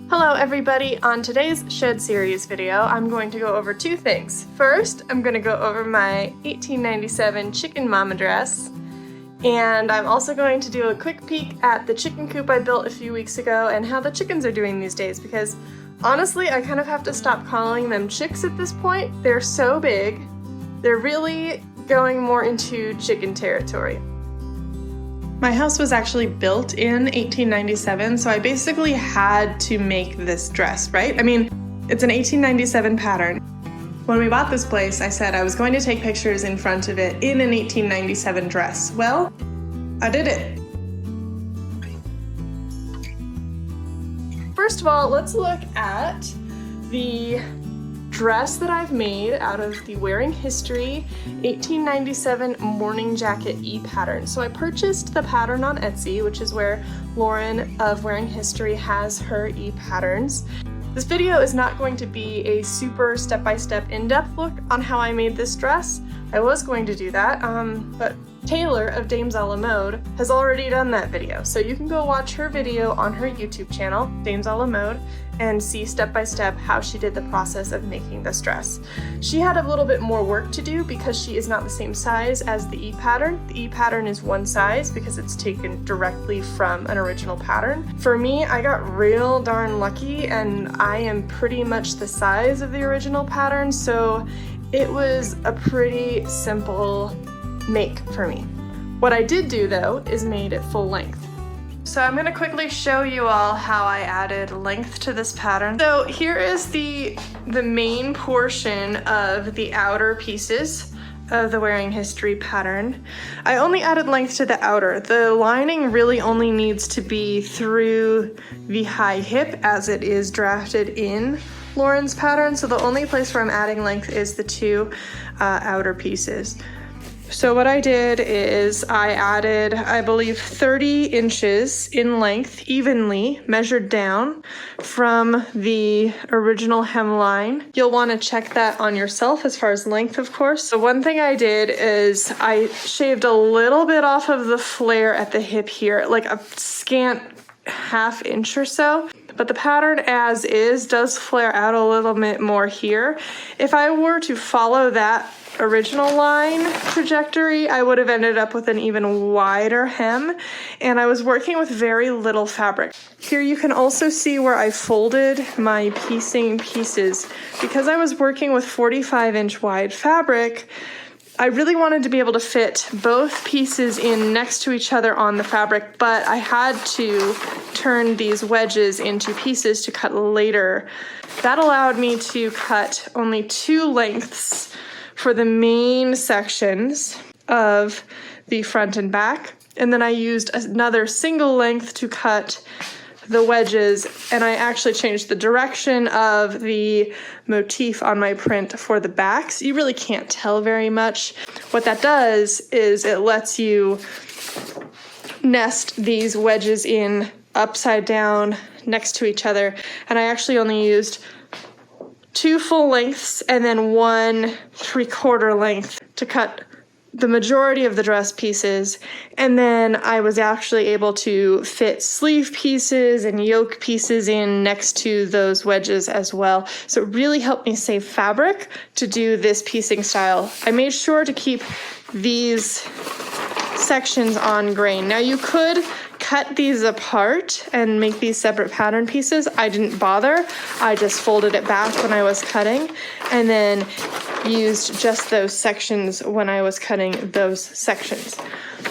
Hello everybody, on today's Shed Series video, I'm going to go over two things. First, I'm going to go over my 1897 chicken mama dress, and I'm also going to do a quick peek at the chicken coop I built a few weeks ago and how the chickens are doing these days, because honestly, I kind of have to stop calling them chicks at this point. They're so big, they're really going more into chicken territory. My house was actually built in 1897, so I basically had to make this dress, right? I mean, it's an 1897 pattern. When we bought this place, I said I was going to take pictures in front of it in an 1897 dress. Well, I did it. First of all, let's look at the dress that I've made out of the Wearing History 1897 morning jacket e-pattern. So I purchased the pattern on Etsy, which is where Lauren of Wearing History has her e-patterns. This video is not going to be a super step-by-step in-depth look on how I made this dress. I was going to do that, but Taylor of Dames a la Mode has already done that video, so you can go watch her video on her YouTube channel, Dames a la Mode, and see step-by-step how she did the process of making this dress. She had a little bit more work to do because she is not the same size as the e-pattern. The e-pattern is one size because it's taken directly from an original pattern. For me, I got real darn lucky and I am pretty much the size of the original pattern, so it was a pretty simple make for me. What I did do though is made it full length. So I'm going to quickly show you all how I added length to this pattern. So here is the main portion of the outer pieces of the Wearing History pattern. I only added length to the outer. The lining really only needs to be through the high hip as it is drafted in Lauren's pattern. So the only place where I'm adding length is the two outer pieces. So what I did is I added, I believe, 30 inches in length, evenly measured down from the original hemline. You'll want to check that on yourself as far as length, of course. So one thing I did is I shaved a little bit off of the flare at the hip here, like a scant ½ inch or so. But the pattern as is does flare out a little bit more here. If I were to follow that original line trajectory, I would have ended up with an even wider hem, and I was working with very little fabric. Here you can also see where I folded my piecing pieces. Because I was working with 45-inch wide fabric, I really wanted to be able to fit both pieces in next to each other on the fabric, but I had to turn these wedges into pieces to cut later. That allowed me to cut only two lengths for the main sections of the front and back, and then I used another single length to cut the wedges, and I actually changed the direction of the motif on my print for the backs. You really can't tell very much. What that does is it lets you nest these wedges in upside down next to each other, and I actually only used two full lengths and then 1 3/4 length to cut the majority of the dress pieces, and then I was actually able to fit sleeve pieces and yoke pieces in next to those wedges as well. So it really helped me save fabric to do this piecing style. I made sure to keep these sections on grain. Now you could cut these apart and make these separate pattern pieces. I didn't bother. I just folded it back when I was cutting and then used just those sections when I was cutting those sections.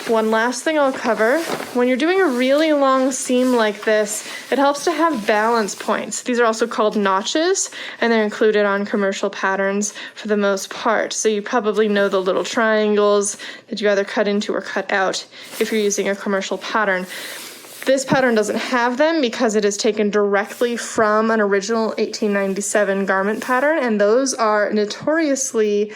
One last thing I'll cover, when you're doing a really long seam like this, it helps to have balance points. These are also called notches, and they're included on commercial patterns for the most part. So you probably know the little triangles that you either cut into or cut out if you're using a commercial pattern. This pattern doesn't have them because it is taken directly from an original 1897 garment pattern, and those are notoriously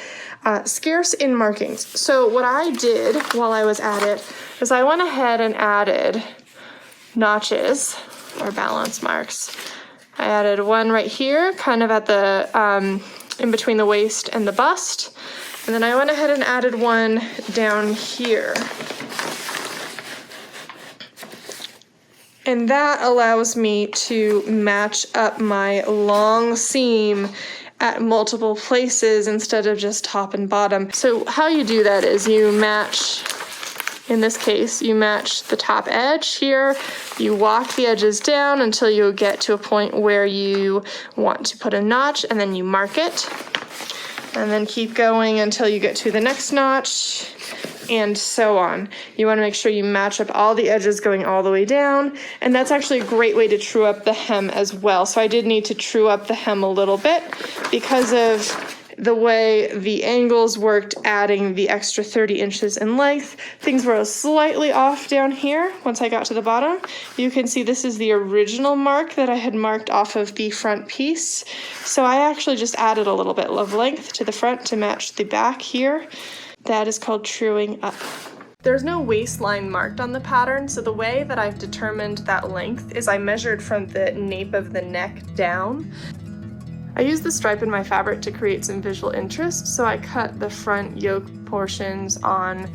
scarce in markings. So what I did while I was at it is I went ahead and added notches or balance marks. I added one right here, kind of at the in between the waist and the bust, and then I went ahead and added one down here. And that allows me to match up my long seam at multiple places instead of just top and bottom. So how you do that is you match, in this case, you match the top edge here, you walk the edges down until you get to a point where you want to put a notch, and then you mark it, and then keep going until you get to the next notch, and so on. You want to make sure you match up all the edges going all the way down, and that's actually a great way to true up the hem as well. So I did need to true up the hem a little bit because of the way the angles worked, adding the extra 30 inches in length. Things were slightly off down here once I got to the bottom. You can see this is the original mark that I had marked off of the front piece. So I actually just added a little bit of length to the front to match the back here. That is called truing up. There's no waistline marked on the pattern, so the way that I've determined that length is I measured from the nape of the neck down. I used the stripe in my fabric to create some visual interest, so I cut the front yoke portions on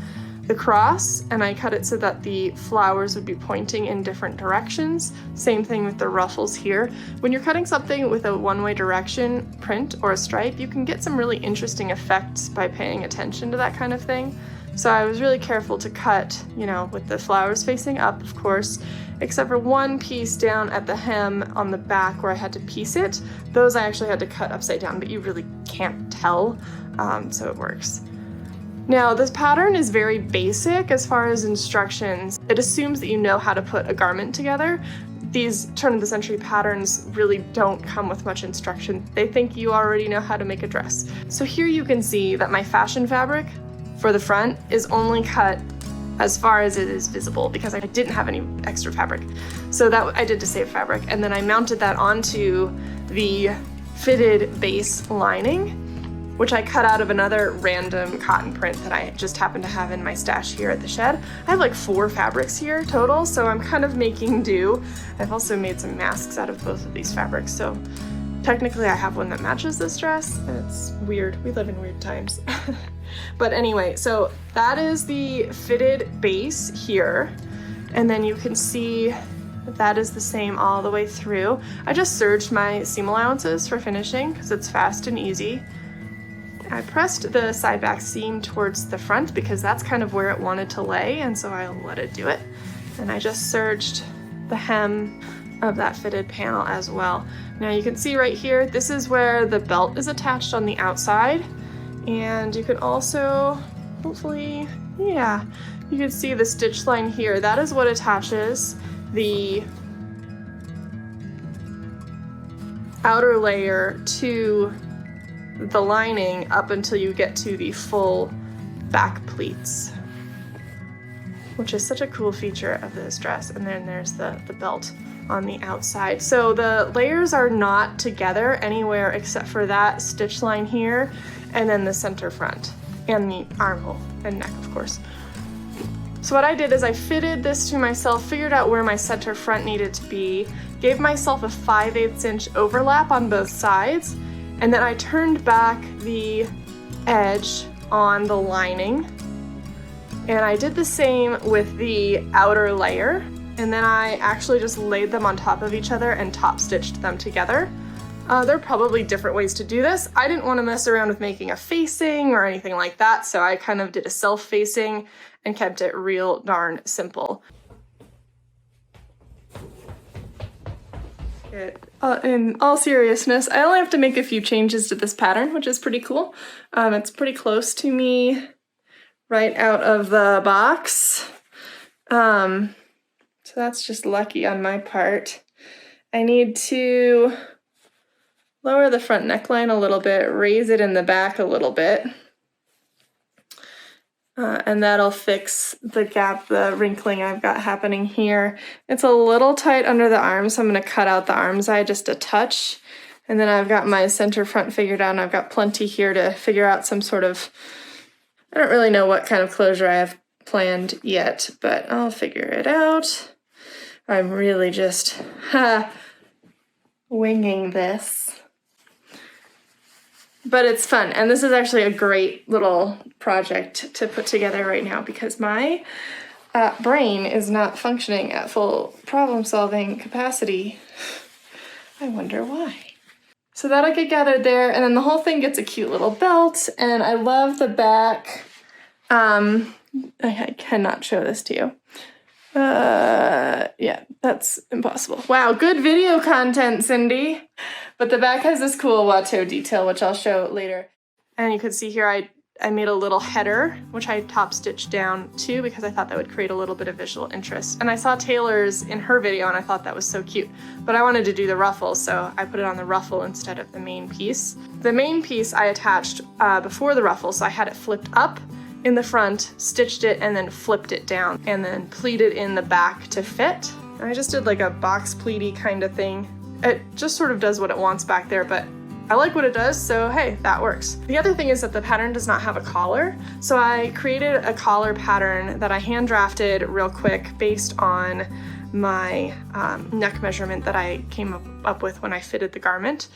the cross, and I cut it so that the flowers would be pointing in different directions. Same thing with the ruffles here. When you're cutting something with a one-way direction print or a stripe, you can get some really interesting effects by paying attention to that kind of thing. So I was really careful to cut, you know, with the flowers facing up, of course, except for one piece down at the hem on the back where I had to piece it. Those I actually had to cut upside down, but you really can't tell, so it works. Now, this pattern is very basic as far as instructions. It assumes that you know how to put a garment together. These turn-of-the-century patterns really don't come with much instruction. They think you already know how to make a dress. So here you can see that my fashion fabric for the front is only cut as far as it is visible because I didn't have any extra fabric. So that I did to save fabric. And then I mounted that onto the fitted base lining, which I cut out of another random cotton print that I just happened to have in my stash here at the shed. I have like 4 fabrics here total, so I'm kind of making do. I've also made some masks out of both of these fabrics, so technically I have one that matches this dress. It's weird, we live in weird times. But anyway, so that is the fitted base here, and then you can see that is the same all the way through. I just serged my seam allowances for finishing because it's fast and easy. I pressed the side back seam towards the front because that's kind of where it wanted to lay, and so I let it do it. And I just serged the hem of that fitted panel as well. Now you can see right here, this is where the belt is attached on the outside, and you can also, hopefully, yeah, you can see the stitch line here. That is what attaches the outer layer to the lining up until you get to the full back pleats, which is such a cool feature of this dress. And then there's the belt on the outside. So the layers are not together anywhere except for that stitch line here, and then the center front, and the armhole and neck, of course. So what I did is I fitted this to myself, figured out where my center front needed to be, gave myself a 5/8 inch overlap on both sides, and then I turned back the edge on the lining. And I did the same with the outer layer, and then I actually just laid them on top of each other and top stitched them together. There are probably different ways to do this. I didn't want to mess around with making a facing or anything like that, so I kind of did a self-facing and kept it real darn simple. In all seriousness, I only have to make a few changes to this pattern, which is pretty cool. It's pretty close to me right out of the box. So that's just lucky on my part. I need to lower the front neckline a little bit, raise it in the back a little bit. And that'll fix the gap, the wrinkling I've got happening here. It's a little tight under the arms, so I'm gonna cut out the arm's eye just a touch. And then I've got my center front figured out, and I've got plenty here to figure out some sort of, I don't really know what kind of closure I have planned yet, but I'll figure it out. I'm really just winging this. But it's fun, and this is actually a great little project to put together right now because my brain is not functioning at full problem-solving capacity. I wonder why. So that'll get gathered there, and then the whole thing gets a cute little belt, and I love the back. I cannot show this to you. Yeah, that's impossible. Wow, good video content, Cindy. But the back has this cool Watteau detail, which I'll show later. And you can see here I made a little header, which I top stitched down too, because I thought that would create a little bit of visual interest. And I saw Taylor's in her video, and I thought that was so cute. But I wanted to do the ruffle, so I put it on the ruffle instead of the main piece. The main piece I attached before the ruffle, so I had it flipped up in the front, stitched it, and then flipped it down, and then pleated in the back to fit. And I just did like a box pleaty kind of thing. It just sort of does what it wants back there, but I like what it does, so hey, that works. The other thing is that the pattern does not have a collar, so I created a collar pattern that I hand drafted real quick based on my neck measurement that I came up with when I fitted the garment.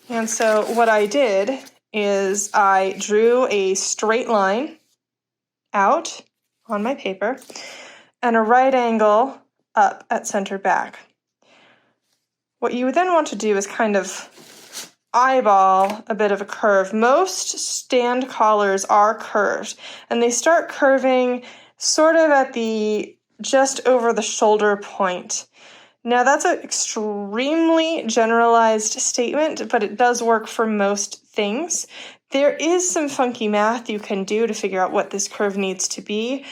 And so what I did is I drew a straight line out on my paper and a right angle up at center back. What you then want to do is kind of eyeball a bit of a curve. Most stand collars are curved, and they start curving sort of at the just over the shoulder point. Now that's an extremely generalized statement, but it does work for most things. There is some funky math you can do to figure out what this curve needs to be.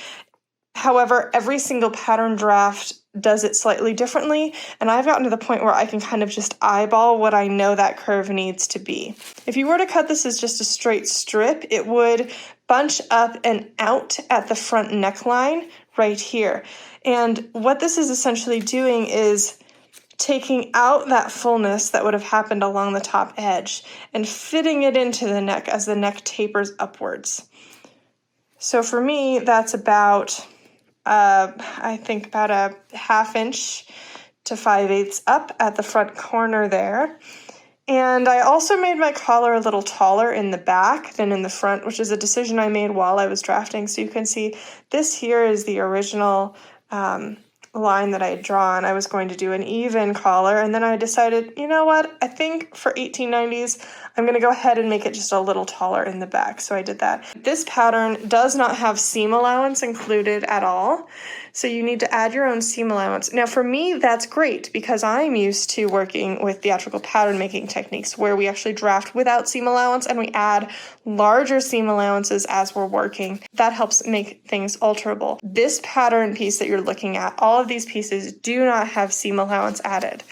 However, every single pattern draft does it slightly differently, and I've gotten to the point where I can kind of just eyeball what I know that curve needs to be. If you were to cut this as just a straight strip, it would bunch up and out at the front neckline right here. And what this is essentially doing is taking out that fullness that would have happened along the top edge and fitting it into the neck as the neck tapers upwards. So for me, that's about I think about a 1/2 inch to 5/8 up at the front corner there. And I also made my collar a little taller in the back than in the front, which is a decision I made while I was drafting. So you can see this here is the original line that I had drawn. I was going to do an even collar, and then I decided, you know what, I think for 1890s, I'm going to go ahead and make it just a little taller in the back. So I did that. This pattern does not have seam allowance included at all, so you need to add your own seam allowance. Now for me, that's great because I'm used to working with theatrical pattern making techniques where we actually draft without seam allowance and we add larger seam allowances as we're working. That helps make things alterable. This pattern piece that you're looking at, all of these pieces do not have seam allowance added.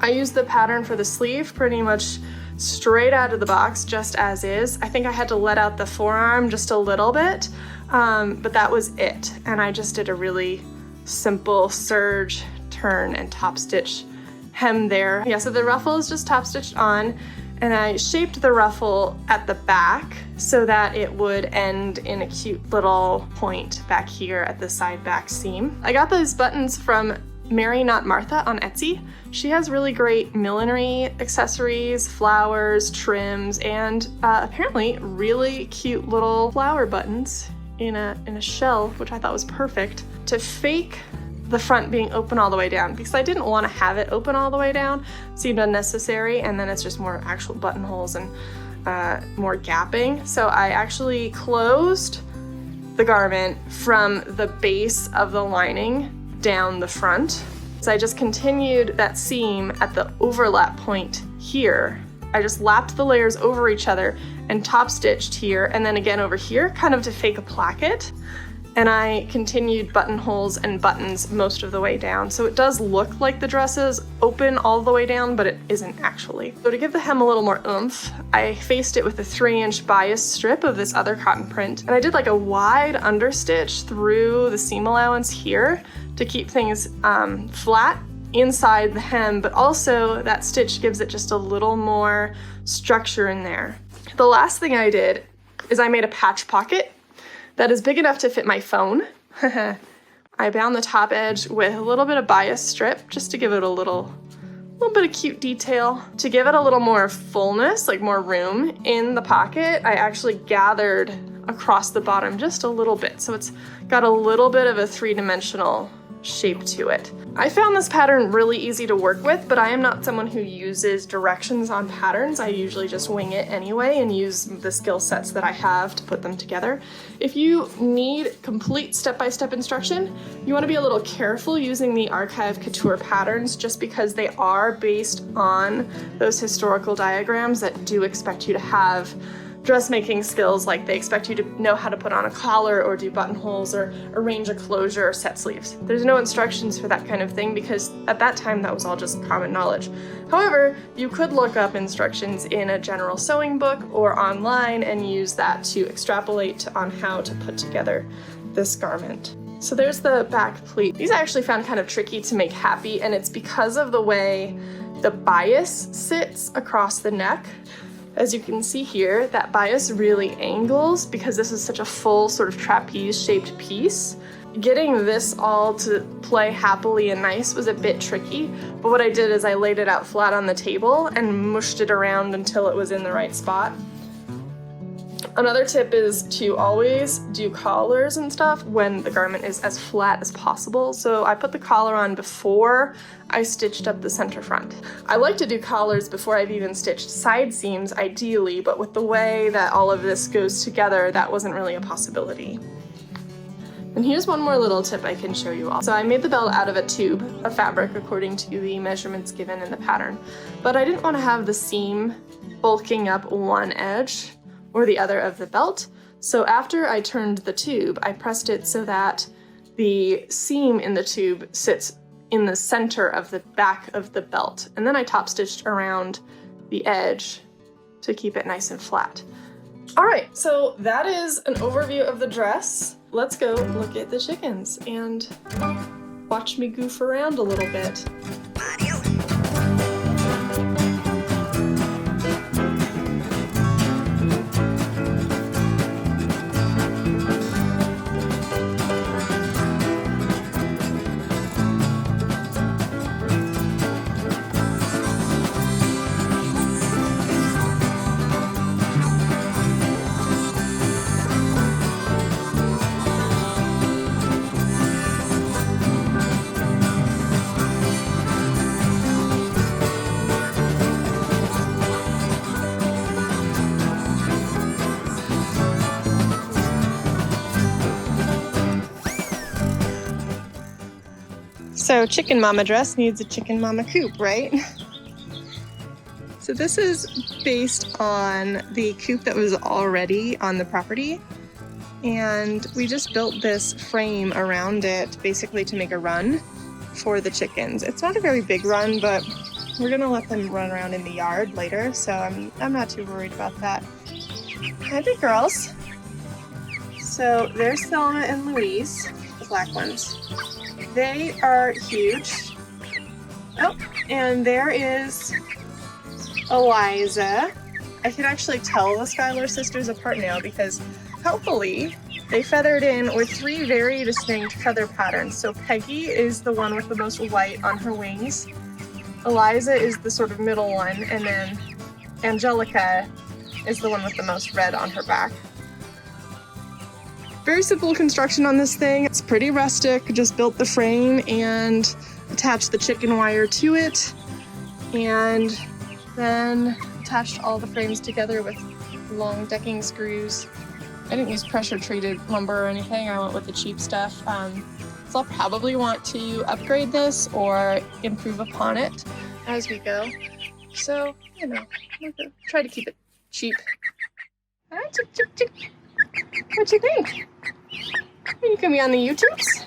I used the pattern for the sleeve pretty much straight out of the box, just as is. I think I had to let out the forearm just a little bit, but that was it. And I just did a really simple serge, turn, and top stitch hem there. Yeah, so the ruffle is just top stitched on, and I shaped the ruffle at the back so that it would end in a cute little point back here at the side back seam. I got those buttons from Mary Not Martha on Etsy. She has really great millinery accessories, flowers, trims, and apparently really cute little flower buttons in a shell, which I thought was perfect to fake the front being open all the way down, because I didn't want to have it open all the way down. It seemed unnecessary, and then it's just more actual buttonholes and more gapping. So I actually closed the garment from the base of the lining down the front. So I just continued that seam at the overlap point here. I just lapped the layers over each other and top stitched here and then again over here, kind of to fake a placket. and I continued buttonholes and buttons most of the way down. So it does look like the dress is open all the way down, but it isn't actually. So to give the hem a little more oomph, I faced it with a 3-inch bias strip of this other cotton print. And I did like a wide understitch through the seam allowance here to keep things flat inside the hem, but also that stitch gives it just a little more structure in there. The last thing I did is I made a patch pocket that is big enough to fit my phone. I bound the top edge with a little bit of bias strip just to give it a little bit of cute detail. To give it a little more fullness, like more room in the pocket, I actually gathered across the bottom just a little bit. So it's got a little bit of a 3-dimensional shape to it. I found this pattern really easy to work with, but I am not someone who uses directions on patterns. I usually just wing it anyway and use the skill sets that I have to put them together. If you need complete step-by-step instruction, you want to be a little careful using the Archive Couture patterns just because they are based on those historical diagrams that do expect you to have dressmaking skills, like they expect you to know how to put on a collar or do buttonholes or arrange a closure or set sleeves. There's no instructions for that kind of thing because at that time that was all just common knowledge. However, you could look up instructions in a general sewing book or online and use that to extrapolate on how to put together this garment. So there's the back pleat. These I actually found kind of tricky to make happy, and it's because of the way the bias sits across the neck. As you can see here, that bias really angles because this is such a full sort of trapeze-shaped piece. Getting this all to play happily and nice was a bit tricky, but what I did is I laid it out flat on the table and mushed it around until it was in the right spot. Another tip is to always do collars and stuff when the garment is as flat as possible. So I put the collar on before I stitched up the center front. I like to do collars before I've even stitched side seams ideally, but with the way that all of this goes together, that wasn't really a possibility. And here's one more little tip I can show you all. So I made the belt out of a tube of fabric according to the measurements given in the pattern, but I didn't want to have the seam bulking up one edge or the other of the belt. So after I turned the tube, I pressed it so that the seam in the tube sits in the center of the back of the belt. And then I top stitched around the edge to keep it nice and flat. All right, so that is an overview of the dress. Let's go look at the chickens and watch me goof around a little bit. So chicken mama dress needs a chicken mama coop, right? So this is based on the coop that was already on the property, and we just built this frame around it basically to make a run for the chickens. It's not a very big run, but we're gonna let them run around in the yard later, so I'm not too worried about that. Hi, big girls. So there's Selma and Louise, the black ones. They are huge. Oh, and there is Eliza. I can actually tell the Schuyler sisters apart now because hopefully they feathered in with 3 very distinct feather patterns. So Peggy is the one with the most white on her wings. Eliza is the sort of middle one, and then Angelica is the one with the most red on her back. Very simple construction on this thing. It's pretty rustic. Just built the frame and attached the chicken wire to it, and then attached all the frames together with long decking screws. I didn't use pressure treated lumber or anything. I went with the cheap stuff. So I'll probably want to upgrade this or improve upon it as we go. So, you know, we'll try to keep it cheap. Hi, chick, chick, chick. What you think? You can be on the YouTubes.